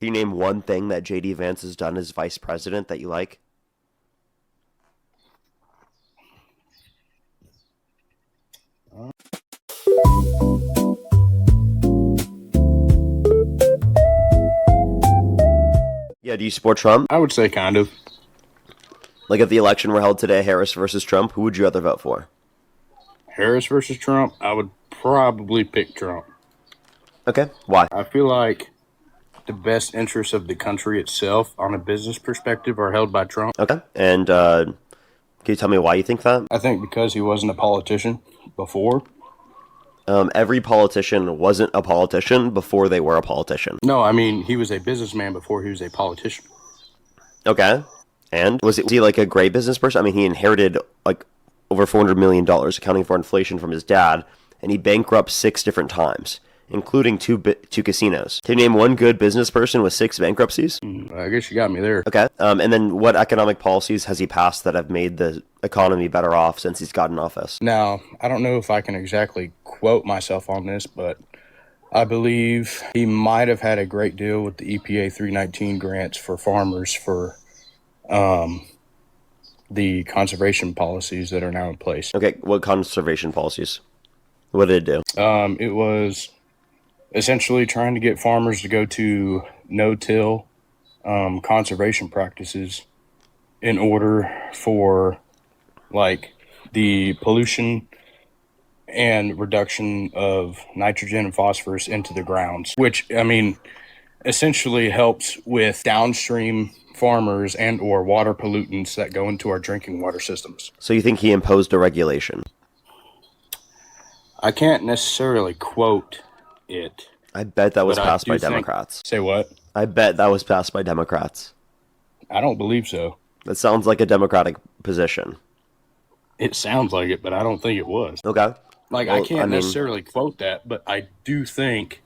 Can you name one thing that J.D. Vance has done as vice president that you like? Yeah, do you support Trump? I would say kind of. Like if the election were held today, Harris versus Trump, who would you rather vote for? Harris versus Trump, I would probably pick Trump. Okay, why? I feel like the best interests of the country itself on a business perspective are held by Trump. Okay, and can you tell me why you think that? I think because he wasn't a politician before. Every politician wasn't a politician before they were a politician. No, I mean, he was a businessman before he was a politician. Okay, and was he like a great business person? I mean, he inherited like over $400 million, accounting for inflation from his dad, and he bankrupted 6 different times, including two casinos. Can you name one good business person with 6 bankruptcies? I guess you got me there. Okay, and then what economic policies has he passed that have made the economy better off since he's gotten office? Now, I don't know if I can exactly quote myself on this, but I believe he might have had a great deal with the EPA 319 grants for farmers for the conservation policies that are now in place. Okay, what conservation policies? What did it do? It was essentially trying to get farmers to go to no-till conservation practices in order for like the pollution and reduction of nitrogen and phosphorus into the grounds, which, I mean, essentially helps with downstream farmers and or water pollutants that go into our drinking water systems. So you think he imposed a regulation? I can't necessarily quote it. I bet that was but passed by Democrats. Say what? I bet that was passed by Democrats. I don't believe so. That sounds like a Democratic position. It sounds like it, but I don't think it was. Okay. Like, Well, I can't necessarily quote that, but I do think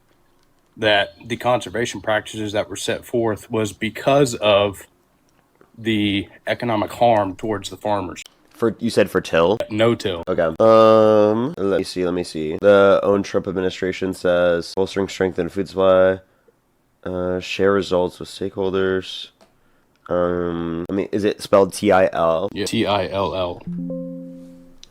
that the conservation practices that were set forth was because of the economic harm towards the farmers. You said for till? No-till. Okay. Let me see. The own Trump administration says bolstering strength in food supply, share results with stakeholders. I mean, is it spelled T-I-L? Yeah, T-I-L-L.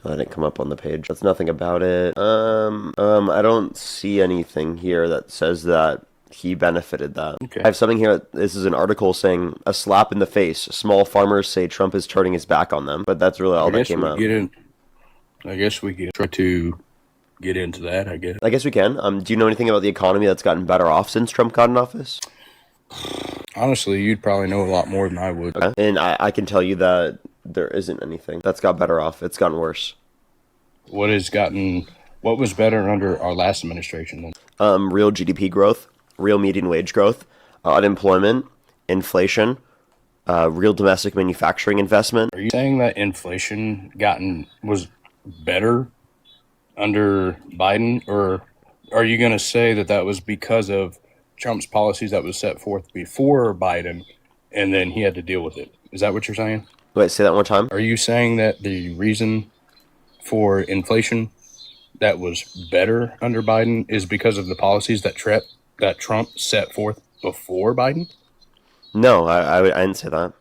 Oh, that didn't come up on the page. That's nothing about it. I don't see anything here that says that he benefited that. Okay. I have something here. This is an article saying a slap in the face. Small farmers say Trump is turning his back on them, but that's really all that came out. I guess we could try to get into that, I guess. I guess we can. Do you know anything about the economy that's gotten better off since Trump got in office? Honestly, you'd probably know a lot more than I would. Okay. And I can tell you that there isn't anything that's got better off. It's gotten worse. What was better under our last administration then? Real GDP growth, real median wage growth, unemployment, inflation, real domestic manufacturing investment. Are you saying that inflation was better under Biden, or are you going to say that was because of Trump's policies that was set forth before Biden, and then he had to deal with it? Is that what you're saying? Wait, say that one more time. Are you saying that the reason for inflation that was better under Biden is because of the policies that Trump set forth before Biden? No, I didn't say that.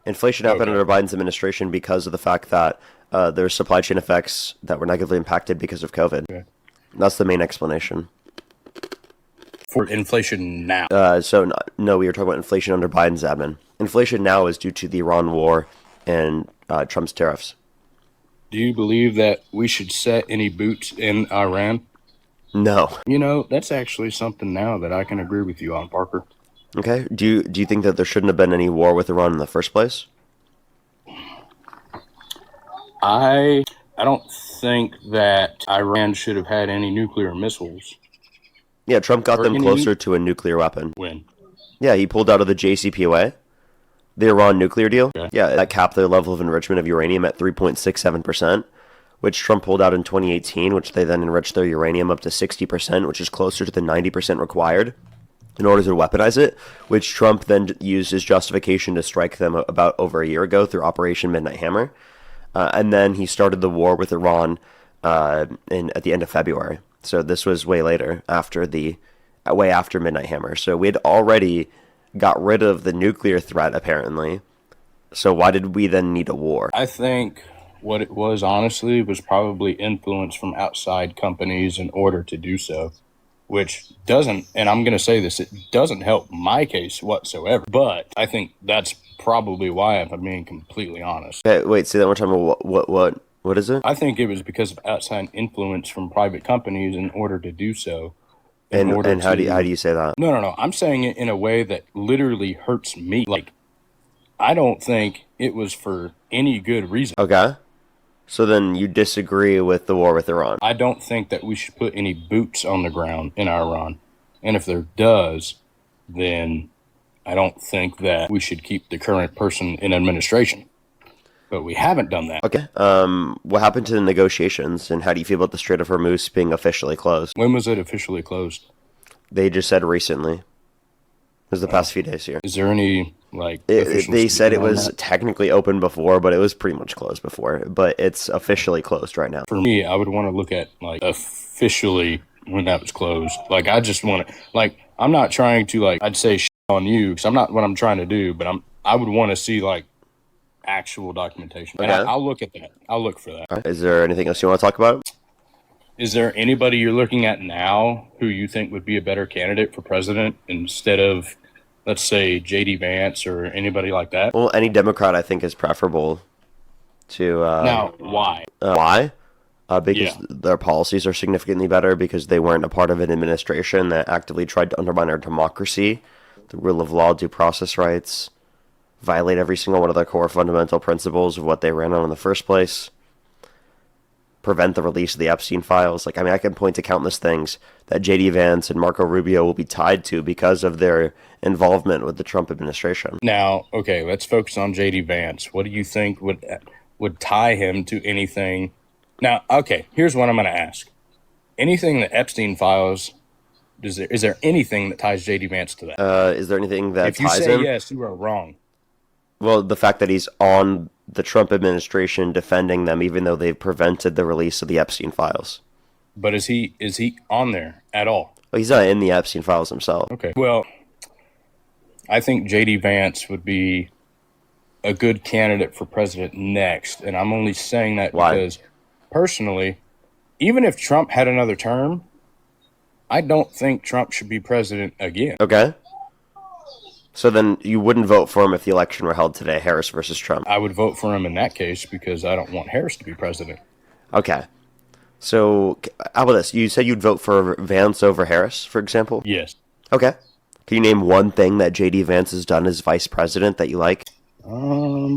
Inflation happened under Biden's administration because of the fact that there's supply chain effects that were negatively impacted because of COVID. Okay. That's the main explanation. For inflation now? No, we were talking about inflation under Biden's admin. Inflation now is due to the Iran war and Trump's tariffs. Do you believe that we should set any boots in Iran? No. You know, that's actually something now that I can agree with you on, Parker. Okay. Do you think that there shouldn't have been any war with Iran in the first place? I don't think that Iran should have had any nuclear missiles. Yeah, Trump got them closer to a nuclear weapon. When? Yeah, he pulled out of the JCPOA, the Iran nuclear deal. Okay. Yeah, that capped their level of enrichment of uranium at 3.67%, which Trump pulled out in 2018, which they then enriched their uranium up to 60%, which is closer to the 90% required in order to weaponize it, which Trump then used as justification to strike them about over a year ago through Operation Midnight Hammer. And then he started the war with Iran at the end of February. So this was way later, after the way after Midnight Hammer. So we had already got rid of the nuclear threat, apparently. So why did we then need a war? I think what it was, honestly, was probably influence from outside companies in order to do so, which doesn't, and I'm going to say this, it doesn't help my case whatsoever. But I think that's probably why, if I'm being completely honest. Okay, wait, say that one more time. What is it? I think it was because of outside influence from private companies in order to do so. And how do you say that? No. I'm saying it in a way that literally hurts me. Like, I don't think it was for any good reason. Okay. So then you disagree with the war with Iran. I don't think that we should put any boots on the ground in Iran. And if there does, then I don't think that we should keep the current person in administration. But we haven't done that. Okay. What happened to the negotiations, and how do you feel about the Strait of Hormuz being officially closed? When was it officially closed? They just said recently. It was the past few days here. Is there any, like, They said it was technically open before, but it was pretty much closed before. But it's officially closed right now. For me, I would want to look at, like, officially when that was closed. Like, I just want to, like, I'm not trying to, like, I'd say on you, because I'm not what I'm trying to do, but I would want to see, like, actual documentation. Okay. And I'll look at that. I'll look for that. Right. Is there anything else you want to talk about? Is there anybody you're looking at now who you think would be a better candidate for president instead of, let's say, J.D. Vance or anybody like that? Well, any Democrat I think is preferable to... Now, why? Why? Because their policies are significantly better, because they weren't a part of an administration that actively tried to undermine our democracy, the rule of law, due process rights, violate every single one of their core fundamental principles of what they ran on in the first place, prevent the release of the Epstein files. Like, I mean, I can point to countless things that J.D. Vance and Marco Rubio will be tied to because of their involvement with the Trump administration. Now, okay, let's focus on J.D. Vance. What do you think would tie him to anything? Now, okay, here's what I'm going to ask. Anything the Epstein files, is there anything that ties J.D. Vance to that? Is there anything that if you ties say him? yes, you are wrong. Well, the fact that he's on the Trump administration defending them, even though they've prevented the release of the Epstein files. But is he on there at all? Well, he's not in the Epstein files himself. Okay. Well, I think J.D. Vance would be a good candidate for president next. And I'm only saying that because, personally, even if Trump had another term, I don't think Trump should be president again. Okay. So then you wouldn't vote for him if the election were held today, Harris versus Trump? I would vote for him in that case because I don't want Harris to be president. Okay. So how about this? You said you'd vote for Vance over Harris, for example? Yes. Okay. Can you name one thing that J.D. Vance has done as vice president that you like?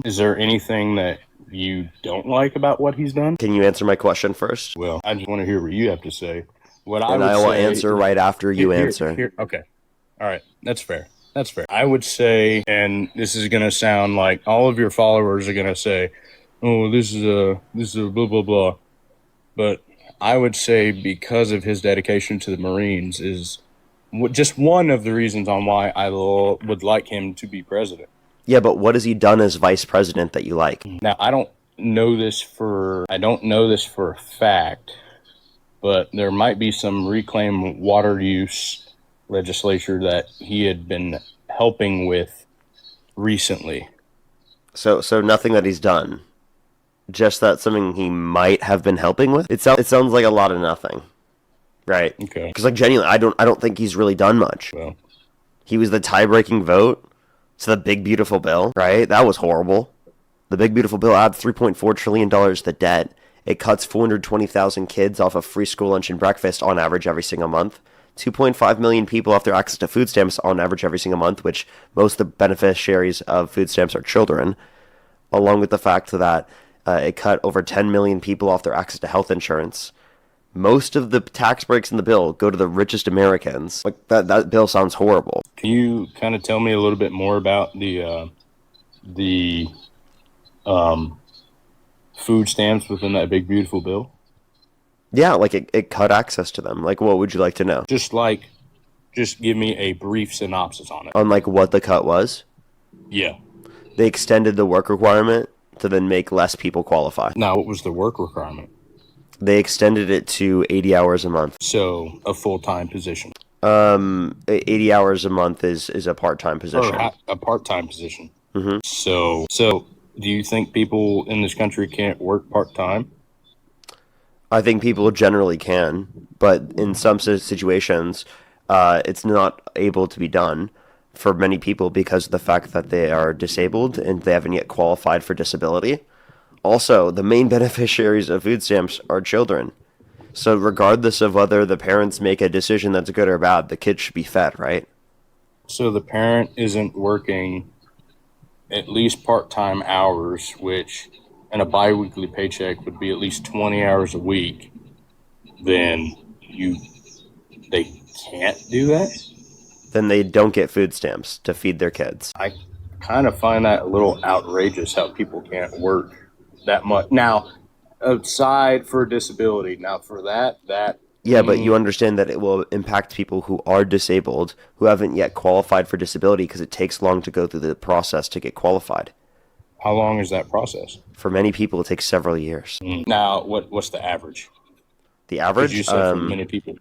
Is there anything that you don't like about what he's done? Can you answer my question first? Well, I just want to hear what you have to say. I will answer right after you answer. Okay. All right. That's fair. That's fair. I would say, and this is going to sound like all of your followers are going to say, oh, this is a blah, blah, blah. But I would say because of his dedication to the Marines is just one of the reasons on why I would like him to be president. Yeah, but what has he done as vice president that you like? Now, I don't know this for a fact, but there might be some reclaimed water use legislature that he had been helping with recently. So nothing that he's done. Just that something he might have been helping with. It sounds like a lot of nothing, right? Okay. Because like genuinely, I don't think he's really done much. Well, he was the tie-breaking vote to the Big Beautiful Bill, right? That was horrible. The Big Beautiful Bill adds $3.4 trillion to debt. It cuts 420,000 kids off of free school lunch and breakfast on average every single month. 2.5 million people have their access to food stamps on average every single month, which most of the beneficiaries of food stamps are children, along with the fact that it cut over 10 million people off their access to health insurance. Most of the tax breaks in the bill go to the richest Americans. Like that bill sounds horrible. Can you kind of tell me a little bit more about the food stamps within that Big Beautiful Bill? Yeah, like it cut access to them. Like, what would you like to know? Just give me a brief synopsis on it. On like what the cut was? Yeah. They extended the work requirement to then make less people qualify. Now, what was the work requirement? They extended it to 80 hours a month. So, a full-time position. 80 hours a month is a part-time or position. a part-time position. Hmm. So do you think people in this country can't work part-time? I think people generally can, but in some situations, it's not able to be done for many people because of the fact that they are disabled and they haven't yet qualified for disability. Also, the main beneficiaries of food stamps are children. So, regardless of whether the parents make a decision that's good or bad, the kid should be fed, right? So the parent isn't working at least part-time hours, which in a biweekly paycheck would be at least 20 hours a week, then you they can't do that. Then they don't get food stamps to feed their kids. I kind of find that a little outrageous how people can't work that much. Now, aside for disability, now for that Yeah, but you understand that it will impact people who are disabled, who haven't yet qualified for disability because it takes long to go through the process to get qualified. how long is that process? For many people, it takes several years. Now, what's the average? The Because you average, said for many people.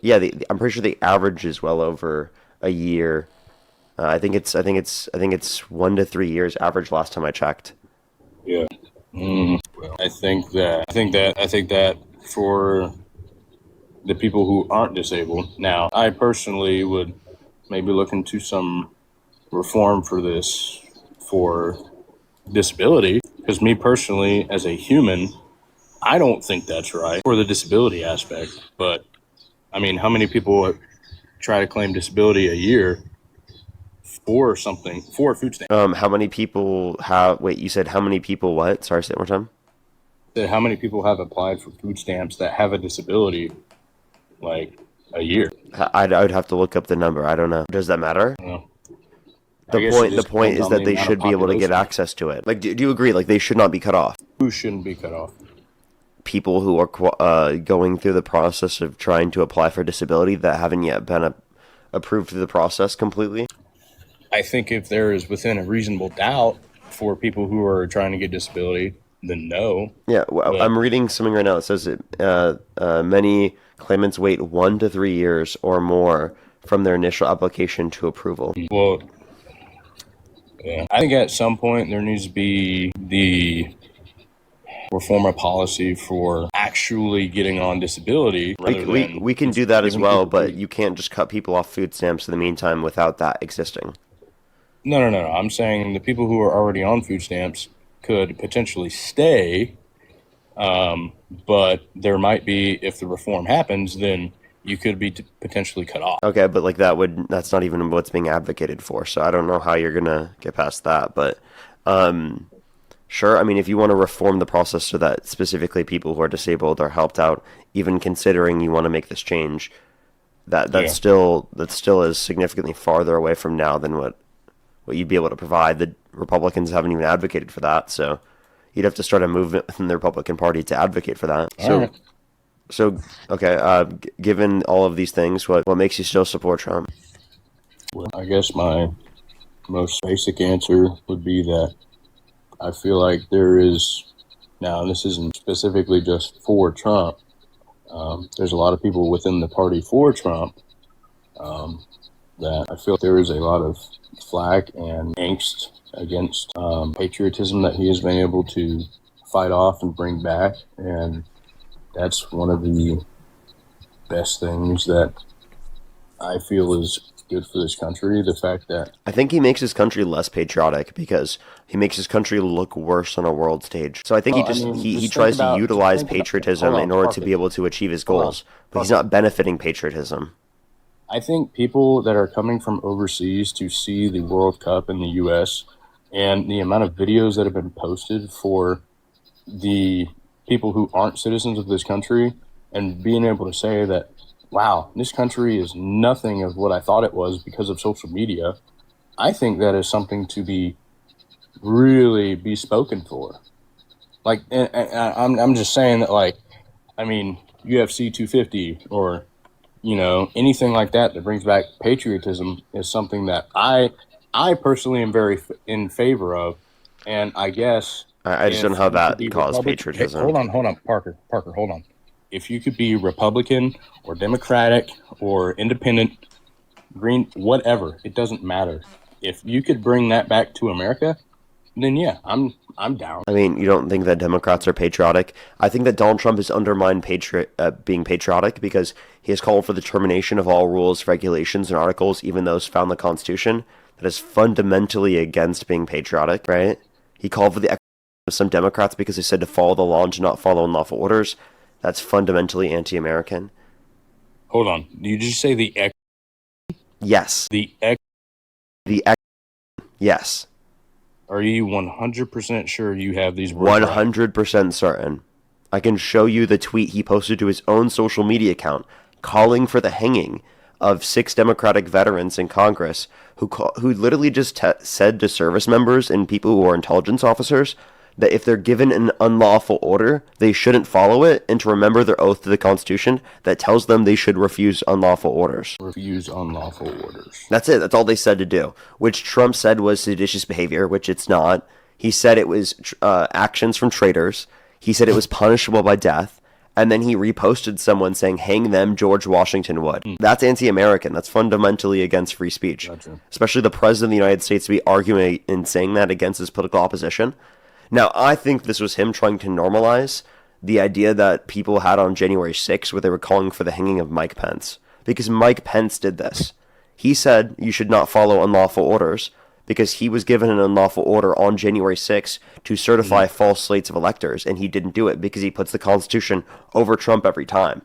yeah, I'm pretty sure the average is well over a year. I think it's 1 to 3 years average last time I checked. Yeah. I think that for the people who aren't disabled. Now, I personally would maybe look into some reform for this for disability because me personally as a human, I don't think that's right for the disability aspect. But I mean, how many people try to claim disability a year for something for food stamps? How many people have? Wait, you said how many people? What? Sorry, say it one more time. How many people have applied for food stamps that have a disability like a year? I'd have to look up the number. I don't know. Does that matter? You know, I The guess it point just the point depends is on the that they amount of should be able to get population. access to it. Like, do you agree? Like, they should not be cut off. Who shouldn't be cut off? People who are going through the process of trying to apply for disability that haven't yet been approved through the process completely. I think if there is within a reasonable doubt for people who are trying to get disability, then no. Yeah, But I'm reading something right now. It says that many claimants wait 1 to 3 years or more from their initial application to approval. well, yeah, I think at some point there needs to be the reform a policy for actually getting on disability rather than We can do that as giving well, people but food. you can't just cut people off food stamps in the meantime without that existing. No. I'm saying the people who are already on food stamps could potentially stay, but there might be, if the reform happens, then you could be potentially cut off. Okay, but like that's not even what's being advocated for. So I don't know how you're gonna get past that, but sure. I mean, if you want to reform the process so that specifically people who are disabled are helped out, even considering you want to make this change, Yeah. that still is significantly farther away from now than what you'd be able to provide. The Republicans haven't even advocated for that, so you'd have to start a movement within the Republican Party to advocate for that. All right. So okay, given all of these things, what makes you still support Trump? Well, I guess my most basic answer would be that I feel like there is now, and this isn't specifically just for Trump. There's a lot of people within the party for Trump that I feel there is a lot of flack and angst against patriotism that he has been able to fight off and bring back, and that's one of the best things that I feel is good for this country. The fact that I think he makes his country less patriotic because he makes his country look worse on a world stage. So I think well, I mean, he just tries to just utilize think about. patriotism Hold in on, order to Parker. be able to achieve his Hold on, goals, but he's Parker. not benefiting patriotism. I think people that are coming from overseas to see the World Cup in the U.S. and the amount of videos that have been posted for the people who aren't citizens of this country and being able to say that, wow, this country is nothing of what I thought it was because of social media. I think that is something to be really be spoken for. Like, I'm just saying that, like, I mean, UFC 250 or anything like that that brings back patriotism is something that I personally am very in favor of, and I guess I just don't know if how the that caused Republic, hey, patriotism. hold on, Parker, hold on. if you could be Republican or Democratic or Independent, Green, whatever, it doesn't matter. If you could bring that back to America, then yeah, I'm down. I mean, you don't think that Democrats are patriotic? I think that Donald Trump has undermined being patriotic because he has called for the termination of all rules, regulations, and articles, even those found in the Constitution, that is fundamentally against being patriotic, right? He called for the execution of some Democrats because they said to follow the law and to not follow unlawful orders. That's fundamentally anti-American. Hold on, did you just say the X? Yes. The X? The ex- yes. Are you 100% sure you have these words right? 100% certain. I can show you the tweet he posted to his own social media account calling for the hanging of 6 Democratic veterans in Congress who literally just said to service members and people who are intelligence officers that if they're given an unlawful order, they shouldn't follow it, and to remember their oath to the Constitution that tells them they should refuse unlawful orders. Refuse unlawful orders. That's it. That's all they said to do, which Trump said was seditious behavior, which it's not. He said it was actions from traitors. He said it was punishable by death. And then he reposted someone saying, hang them, George Washington would. That's anti-American. That's fundamentally against free speech. Gotcha. Especially the president of the United States to be arguing and saying that against his political opposition. Now, I think this was him trying to normalize the idea that people had on January 6th where they were calling for the hanging of Mike Pence. Because Mike Pence did this. He said you should not follow unlawful orders because he was given an unlawful order on January 6th to certify false slates of electors, and he didn't do it because he puts the Constitution over Trump every time.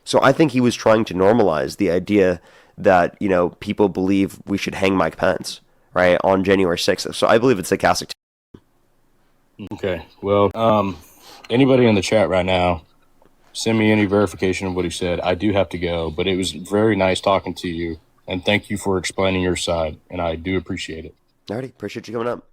So I think he was trying to normalize the idea that, you know, people believe we should hang Mike Pence, right, on January 6th. So I believe it's sarcastic. Okay, well, anybody in the chat right now, send me any verification of what he said. I do have to go, but it was very nice talking to you, and thank you for explaining your side, and I do appreciate it. Alrighty, appreciate you coming up.